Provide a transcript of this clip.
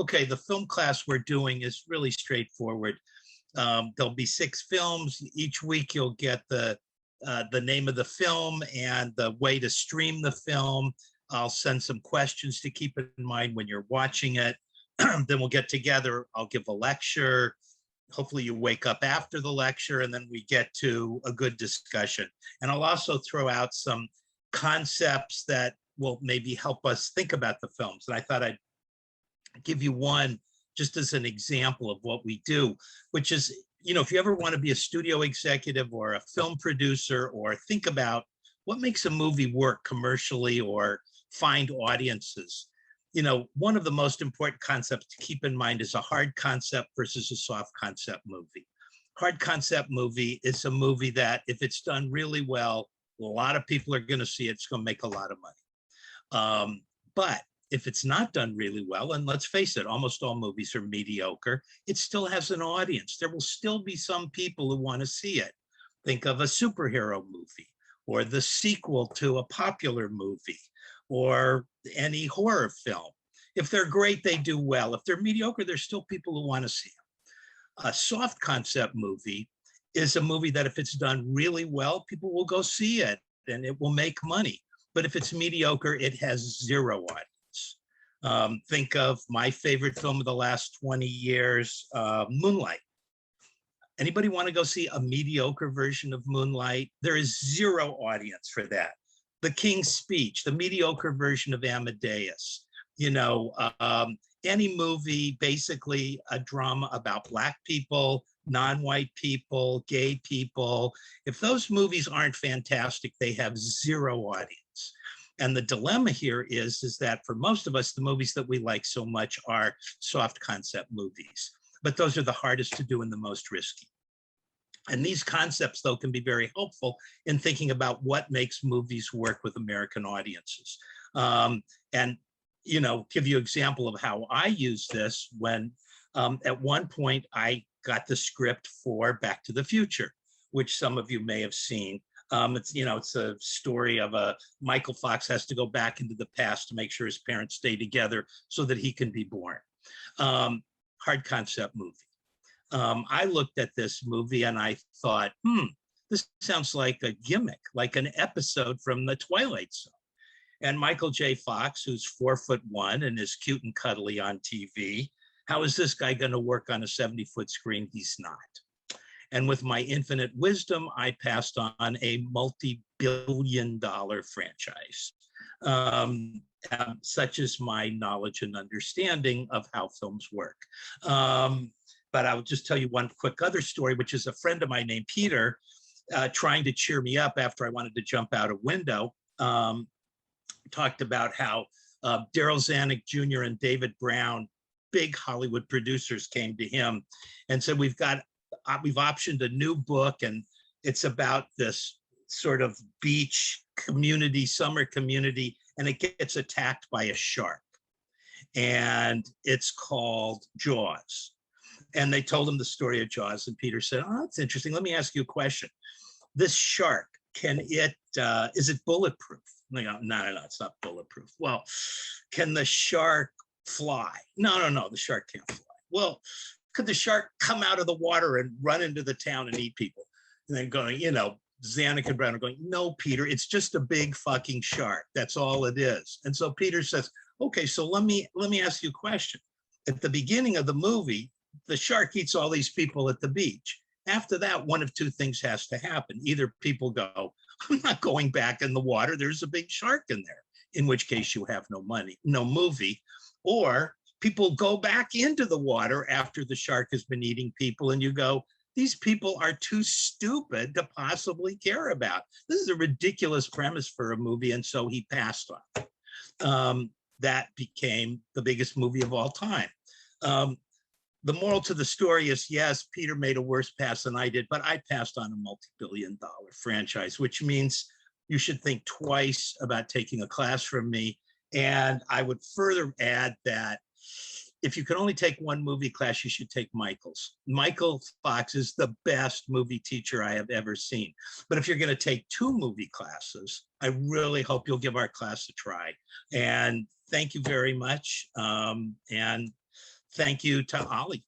Okay, the film class we're doing is really straightforward. There'll be 6 films. Each week you'll get the name of the film and the way to stream the film. I'll send some questions to keep in mind when you're watching it. Then we'll get together. I'll give a lecture. Hopefully you wake up after the lecture, and then we get to a good discussion. And I'll also throw out some concepts that will maybe help us think about the films. And I thought I'd give you one just as an example of what we do, which is, if you ever want to be a studio executive or a film producer, or think about what makes a movie work commercially or find audiences, one of the most important concepts to keep in mind is a hard concept versus a soft concept movie. Hard concept movie is a movie that, if it's done really well, a lot of people are going to see it. It's going to make a lot of money. But if it's not done really well, and let's face it, almost all movies are mediocre, it still has an audience. There will still be some people who want to see it. Think of a superhero movie, or the sequel to a popular movie, or any horror film. If they're great, they do well. If they're mediocre, there's still people who want to see them. A soft concept movie is a movie that, if it's done really well, people will go see it and it will make money. But if it's mediocre, it has zero audience. Think of my favorite film of the last 20 years, Moonlight. Anybody want to go see a mediocre version of Moonlight? There is zero audience for that. The King's Speech, the mediocre version of Amadeus. Any movie, basically a drama about Black people, non-white people, gay people. If those movies aren't fantastic, they have zero audience. And the dilemma here is that for most of us, the movies that we like so much are soft concept movies, but those are the hardest to do and the most risky. And these concepts, though, can be very helpful in thinking about what makes movies work with American audiences. And give you an example of how I use this when at one point I got the script for Back to the Future, which some of you may have seen. It's a story of Michael Fox has to go back into the past to make sure his parents stay together so that he can be born. Hard concept movie. I looked at this movie and I thought, this sounds like a gimmick, like an episode from The Twilight Zone. And Michael J. Fox, who's 4'1" and is cute and cuddly on TV, how is this guy going to work on a 70-foot screen? He's not. And with my infinite wisdom, I passed on a multi-billion-dollar franchise, such as my knowledge and understanding of how films work. But I'll just tell you one quick other story, which is a friend of mine named Peter, trying to cheer me up after I wanted to jump out a window, talked about how Daryl Zanuck Jr. and David Brown, big Hollywood producers, came to him and said, we've optioned a new book, and it's about this sort of beach community, summer community, and it gets attacked by a shark. And it's called Jaws. And they told him the story of Jaws, and Peter said, oh, that's interesting. Let me ask you a question. This shark, is it bulletproof? They go, no, it's not bulletproof. Well, can the shark fly? No, the shark can't fly. Well, could the shark come out of the water and run into the town and eat people? And then going, Zanuck and Brown are going, no, Peter, it's just a big fucking shark. That's all it is. And so Peter says, okay, so let me ask you a question. At the beginning of the movie, the shark eats all these people at the beach. After that, one of two things has to happen. Either people go, I'm not going back in the water, there's a big shark in there, in which case you have no movie, or people go back into the water after the shark has been eating people, and you go, these people are too stupid to possibly care about. This is a ridiculous premise for a movie, and so he passed on. That became the biggest movie of all time. The moral to the story is, yes, Peter made a worse pass than I did, but I passed on a multi-billion-dollar franchise, which means you should think twice about taking a class from me. And I would further add that if you can only take one movie class, you should take Michael's. Michael Fox is the best movie teacher I have ever seen. But if you're going to take 2 movie classes, I really hope you'll give our class a try. And thank you very much. And Thank you to Ollie.